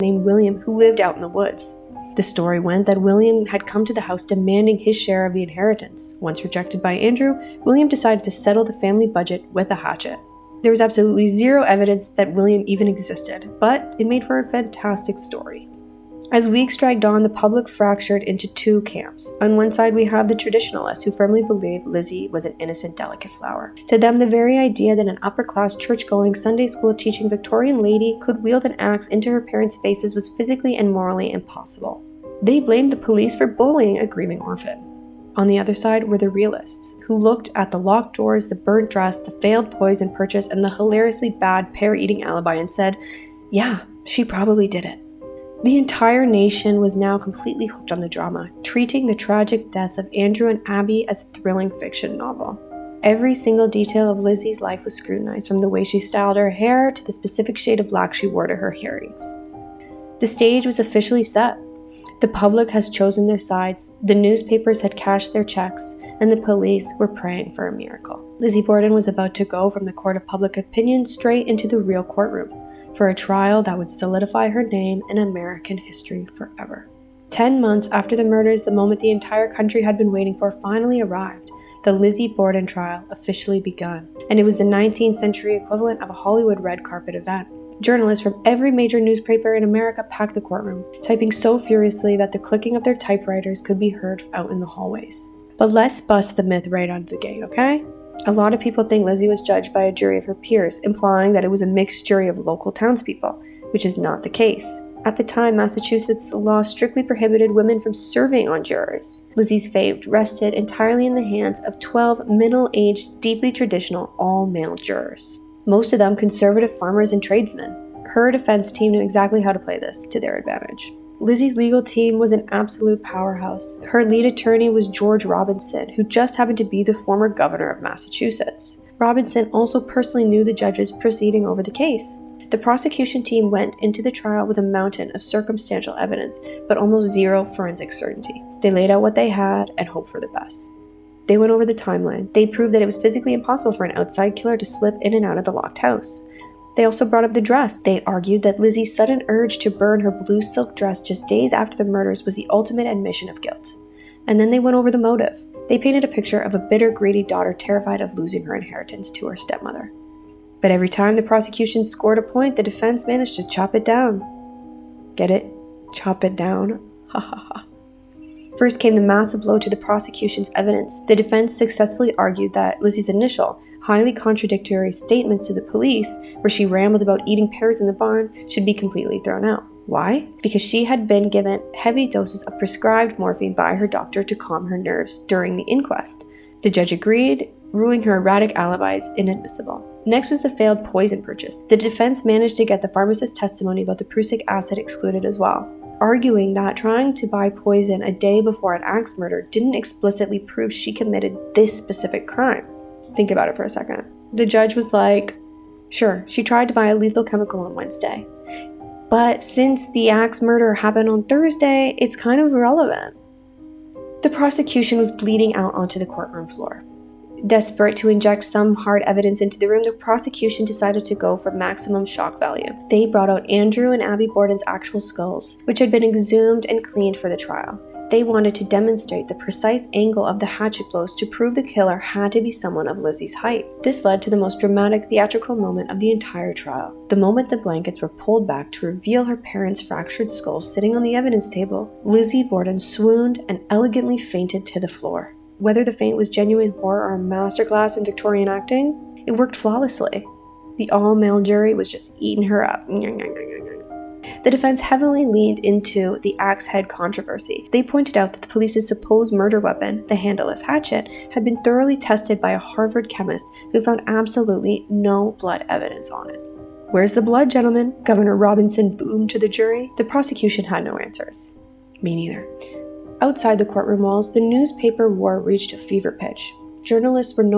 named William who lived out in the woods. The story went that William had come to the house demanding his share of the inheritance. Once rejected by Andrew, William decided to settle the family budget with a hatchet. There was absolutely zero evidence that William even existed, but it made for a fantastic story. As weeks dragged on, the public fractured into two camps. On one side, we have the traditionalists who firmly believed Lizzie was an innocent, delicate flower. To them, the very idea that an upper-class, church-going, Sunday school-teaching Victorian lady could wield an axe into her parents' faces was physically and morally impossible. They blamed the police for bullying a grieving orphan. On the other side were the realists, who looked at the locked doors, the burnt dress, the failed poison purchase, and the hilariously bad pear-eating alibi and said, yeah, she probably did it. The entire nation was now completely hooked on the drama, treating the tragic deaths of Andrew and Abby as a thrilling fiction novel. Every single detail of Lizzie's life was scrutinized, from the way she styled her hair to the specific shade of black she wore to her hearings. The stage was officially set. The public has chosen their sides, the newspapers had cashed their checks, and the police were praying for a miracle. Lizzie Borden was about to go from the court of public opinion straight into the real courtroom, for a trial that would solidify her name in American history forever. 10 months after the murders, the moment the entire country had been waiting for finally arrived. The Lizzie Borden trial officially begun, and it was the 19th century equivalent of a Hollywood red carpet event. Journalists from every major newspaper in America packed the courtroom, typing so furiously that the clicking of their typewriters could be heard out in the hallways. But let's bust the myth right out of the gate, okay? A lot of people think Lizzie was judged by a jury of her peers, implying that it was a mixed jury of local townspeople, which is not the case. At the time, Massachusetts law strictly prohibited women from serving on jurors. Lizzie's fate rested entirely in the hands of 12 middle-aged, deeply traditional, all-male jurors. Most of them conservative farmers and tradesmen. Her defense team knew exactly how to play this to their advantage. Lizzie's legal team was an absolute powerhouse. Her lead attorney was George Robinson, who just happened to be the former governor of Massachusetts. Robinson also personally knew the judges proceeding over the case. The prosecution team went into the trial with a mountain of circumstantial evidence, but almost zero forensic certainty. They laid out what they had and hoped for the best. They went over the timeline. They proved that it was physically impossible for an outside killer to slip in and out of the locked house. They also brought up the dress. They argued that Lizzie's sudden urge to burn her blue silk dress just days after the murders was the ultimate admission of guilt. And then they went over the motive. They painted a picture of a bitter, greedy daughter terrified of losing her inheritance to her stepmother. But every time the prosecution scored a point, the defense managed to chop it down. Get it? Chop it down? Ha ha ha. First came the massive blow to the prosecution's evidence. The defense successfully argued that Lizzie's initial, highly contradictory statements to the police, where she rambled about eating pears in the barn, should be completely thrown out. Why? Because she had been given heavy doses of prescribed morphine by her doctor to calm her nerves during the inquest. The judge agreed, ruling her erratic alibis inadmissible. Next was the failed poison purchase. The defense managed to get the pharmacist's testimony about the prussic acid excluded as well, arguing that trying to buy poison a day before an axe murder didn't explicitly prove she committed this specific crime. Think about it for a second. The judge was like, sure, she tried to buy a lethal chemical on Wednesday, but since the axe murder happened on Thursday, it's kind of irrelevant. The prosecution was bleeding out onto the courtroom floor. Desperate to inject some hard evidence into the room, the prosecution decided to go for maximum shock value. They brought out Andrew and Abby Borden's actual skulls, which had been exhumed and cleaned for the trial. They wanted to demonstrate the precise angle of the hatchet blows to prove the killer had to be someone of Lizzie's height. This led to the most dramatic theatrical moment of the entire trial. The moment the blankets were pulled back to reveal her parents' fractured skulls sitting on the evidence table, Lizzie Borden swooned and elegantly fainted to the floor. Whether the faint was genuine horror or a masterclass in Victorian acting, it worked flawlessly. The all-male jury was just eating her up. The defense heavily leaned into the axe head controversy. They pointed out that the police's supposed murder weapon, the handleless hatchet, had been thoroughly tested by a Harvard chemist who found absolutely no blood evidence on it. Where's the blood, gentlemen? Governor Robinson boomed to the jury. The prosecution had no answers. Me neither. Outside the courtroom walls, the newspaper war reached a fever pitch. Journalists were no